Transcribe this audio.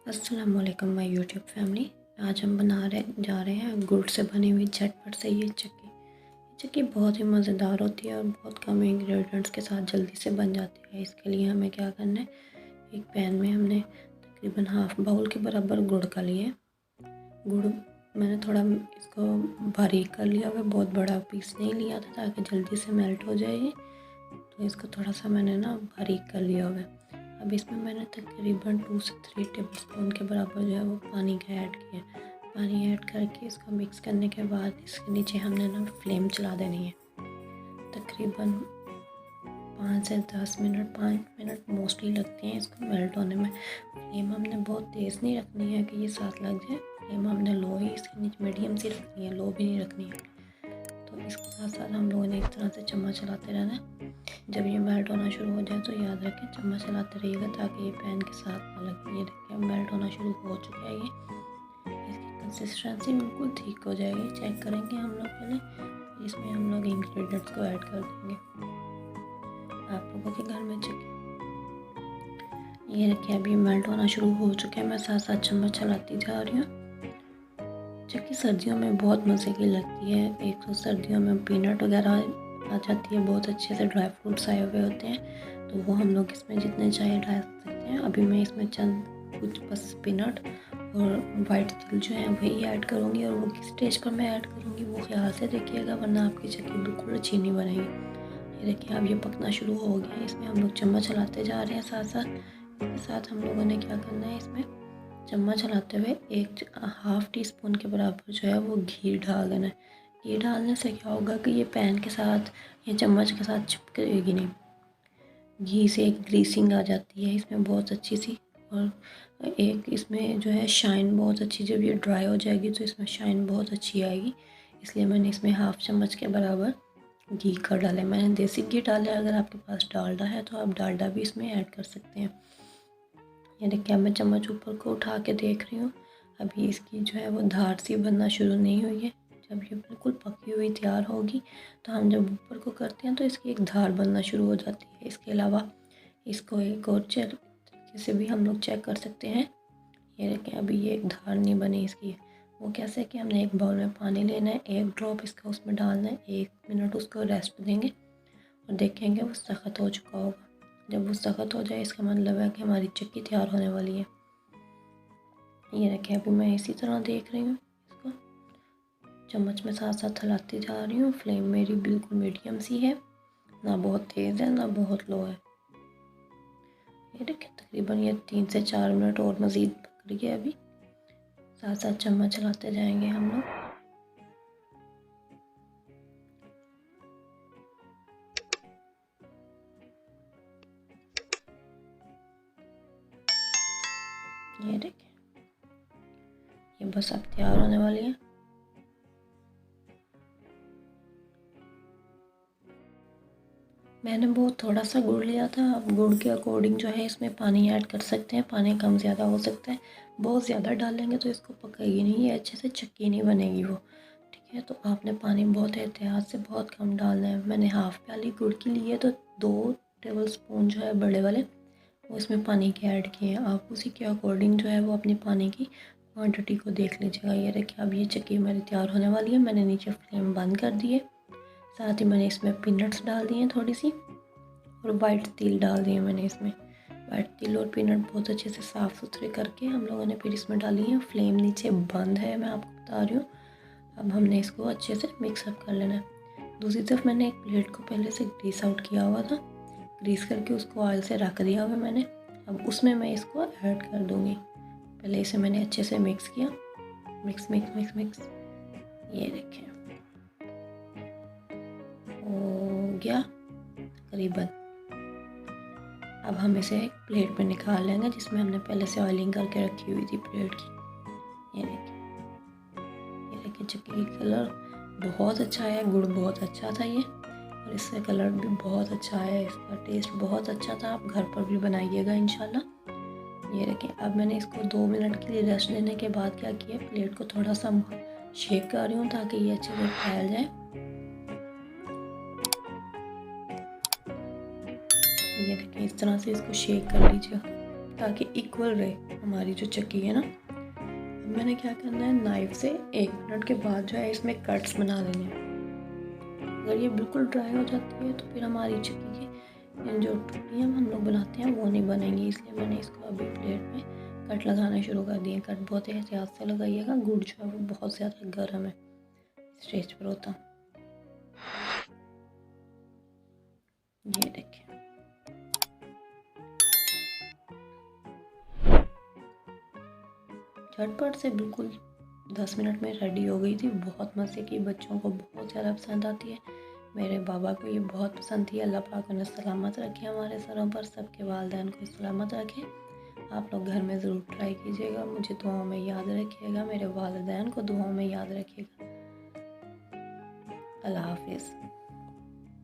अस्सलाम वालेकुम my YouTube family. आज हम जा रहे हैं गुड़ से बनी हुई झटपट से ये चक्की। चक्की बहुत ही मज़ेदार होती है और बहुत कम इंग्रेडिएंट्स के साथ जल्दी से बन जाती है। इसके लिए हमें क्या करना है, एक पैन में हमने तकरीबन हाफ बाउल के बराबर गुड़ का लिया है। गुड़ मैंने थोड़ा इसको बारीक कर लिया हुआ, बहुत बड़ा पीस नहीं लिया था ताकि जल्दी से मेल्ट हो जाए ये। तो इसको थोड़ा सा मैंने बारीक कर लिया हुआ है। अब इसमें मैंने तकरीबन 2 से 3 टेबलस्पून के बराबर जो है वो पानी का ऐड किया। पानी ऐड करके इसको मिक्स करने के बाद इसके नीचे हमने फ्लेम चला देनी है। तकरीबन 5 से 10 मिनट 5 मिनट मोस्टली लगते हैं इसको मेल्ट होने में। फ्लेम हमने बहुत तेज़ नहीं रखनी है कि ये साथ लग जाए। फ्लेम हमने लो ही इसके नीचे मीडियम सी रखनी है, लो भी नहीं रखनी है। तो इसके साथ साथ हम लोगों ने इस तरह से चम्मच चलाते रहना है। जब ये मेल्ट होना शुरू हो जाए तो याद रखें चम्मच चलाते रहिएगा ताकि ये पैन के साथ ना लगे। ये देखिए मेल्ट होना शुरू हो चुका है। ये इसकी कंसिस्टेंसी बिल्कुल ठीक हो जाएगी। चेक करेंगे हम लोग पहले, इसमें हम लोग इंग्रेडिएंट्स को ऐड कर देंगे। आप लोगों के घर में चक्की ये देखिए अभी मेल्ट होना शुरू हो चुका है। मैं साथ साथ चम्मच चलाती जा रही हूँ। चक्की सर्दियों में बहुत मज़े की लगती है। एक तो सर्दियों में पीनट वगैरह आ जाती है, बहुत अच्छे से ड्राई फ्रूट्स आए हुए होते हैं, तो वो हम लोग इसमें जितने चाहे डाल सकते हैं। अभी मैं इसमें चंद कुछ बस पीनट और वाइट तिल जो है वही ऐड करूँगी, और वो किस स्टेज पर मैं ऐड करूँगी वो ख्याल से देखिएगा, वरना आपकी चक्की बिल्कुल अच्छी नहीं बनेगी। ये देखिए अब ये पकना शुरू हो गया है। इसमें हम लोग चम्मच चलाते जा रहे हैं। साथ साथ इसके साथ हम लोगों ने क्या करना है, इसमें चम्मच चलाते हुए एक हाफ़ टी स्पून के बराबर जो है वो घी डाल देना है। घी डालने से क्या होगा कि ये पैन के साथ या चम्मच के साथ चिपकेगी नहीं। घी से एक ग्रीसिंग आ जाती है इसमें बहुत अच्छी सी, और एक इसमें जो है शाइन बहुत अच्छी, जब ये ड्राई हो जाएगी तो इसमें शाइन बहुत अच्छी आएगी। इसलिए मैंने इसमें हाफ़ चम्मच के बराबर घी का डाला है। मैंने देसी घी डाला है। अगर आपके पास डालडा है तो आप डालडा भी इसमें ऐड कर सकते हैं। ये देखिए मैं चम्मच ऊपर को उठा के देख रही हूँ। अभी इसकी जो है वो धार सी बनना शुरू नहीं हुई है। जब ये बिल्कुल पकी हुई तैयार होगी तो हम जब ऊपर को करते हैं तो इसकी एक धार बनना शुरू हो जाती है। इसके अलावा इसको एक और तरीके से भी हम लोग चेक कर सकते हैं। ये देखिए अभी ये एक धार नहीं बनी इसकी। वो कैसे कि हमने एक बाउल में पानी लेना है, एक ड्रॉप इसका उसमें डालना है, 1 मिनट उसको रेस्ट देंगे और देखेंगे वो सख्त हो चुका होगा। जब वो सख्त हो जाए इसका मतलब है कि हमारी चक्की तैयार होने वाली है। ये देखिए अभी मैं इसी तरह देख रही हूँ इसको, चम्मच में साथ साथ हिलाती जा रही हूँ। फ्लेम मेरी बिल्कुल मीडियम सी है, ना बहुत तेज़ है ना बहुत लो है। ये देखिए तकरीबन ये 3 से 4 मिनट और मज़ीद पक रही है। अभी साथ साथ चम्मच चलाते जाएंगे हम लोग। ये देखिए ये बस अब तैयार होने वाली है। मैंने बहुत थोड़ा सा गुड़ लिया था। अब गुड़ के अकॉर्डिंग जो है इसमें पानी ऐड कर सकते हैं। पानी कम ज़्यादा हो सकता है। बहुत ज़्यादा डालेंगे तो इसको पकेगी नहीं, ये अच्छे से चक्की नहीं बनेगी वो। ठीक है, तो आपने पानी बहुत एहतियात से बहुत कम डालना है। मैंने हाफ़ प्याली गुड़ की ली है तो 2 टेबल स्पून जो है बड़े वाले वो इसमें पानी के ऐड किए हैं। आप उसी के अकॉर्डिंग जो है वो अपनी पानी की क्वांटिटी को देख लीजिएगा। ये देखिए अब ये चक्की मेरी तैयार होने वाली है। मैंने नीचे फ्लेम बंद कर दी है। साथ ही मैंने इसमें पीनट्स डाल दिए थोड़ी सी, और वाइट तिल डाल दिए मैंने इसमें। वाइट तिल और पीनट बहुत अच्छे से साफ़ सुथरे करके हम लोगों ने फिर इसमें डाली है। फ्लेम नीचे बंद है, मैं आपको बता रही हूँ। अब हमने इसको अच्छे से मिक्सअप कर लेना है। दूसरी तरफ मैंने एक प्लेट को पहले से ग्रीस आउट किया हुआ था, ग्रीस करके उसको ऑयल से रख दिया हुआ मैंने। अब उसमें मैं इसको ऐड कर दूँगी। पहले इसे मैंने अच्छे से मिक्स किया, मिक्स मिक्स मिक्स मिक्स। ये देखें हो गया तकरीबन। अब हम इसे एक प्लेट में निकाल लेंगे जिसमें हमने पहले से ऑयलिंग करके रखी हुई थी प्लेट की। ये देखिए चक्की की कलर बहुत अच्छा है। गुड़ बहुत अच्छा था ये, और इससे कलर भी बहुत अच्छा है। इसका टेस्ट बहुत अच्छा था। आप घर पर भी बनाइएगा इंशाल्लाह। ये देखिए अब मैंने इसको 2 मिनट के लिए रेस्ट देने के बाद क्या किया, प्लेट को थोड़ा सा शेक कर रही हूँ ताकि ये अच्छे से फैल जाए। ये देखिए इस तरह से इसको शेक कर लीजिए ताकि इक्वल रहे हमारी जो चक्की है ना। अब मैंने क्या करना है, नाइफ से 1 मिनट के बाद जो है इसमें कट्स बना लेने हैं। अगर ये बिल्कुल ड्राई हो जाती है तो फिर हमारी चक्की की जो टुकड़ियाँ हम लोग बनाते हैं वो नहीं बनेंगी, इसलिए मैंने इसको अभी प्लेट में कट लगाना शुरू कर दिए। कट बहुत एहतियात से लगाइएगा, गुड़ जो है वो बहुत ज़्यादा गर्म है स्टेज पर होता। ये देखिए, झटपट से बिल्कुल 10 मिनट में रेडी हो गई थी। बहुत मज़े की, बच्चों को बहुत ज़्यादा पसंद आती है। मेरे बाबा को ये बहुत पसंद थी। अल्लाह पाक उन्हें सलामत रखे, हमारे सरों पर सबके वालिदैन को सलामत रखे। आप लोग घर में ज़रूर ट्राई कीजिएगा, मुझे दुआओं में याद रखिएगा, मेरे वालिदैन को दुआओं में याद रखिएगा। अल्लाह हाफिज़।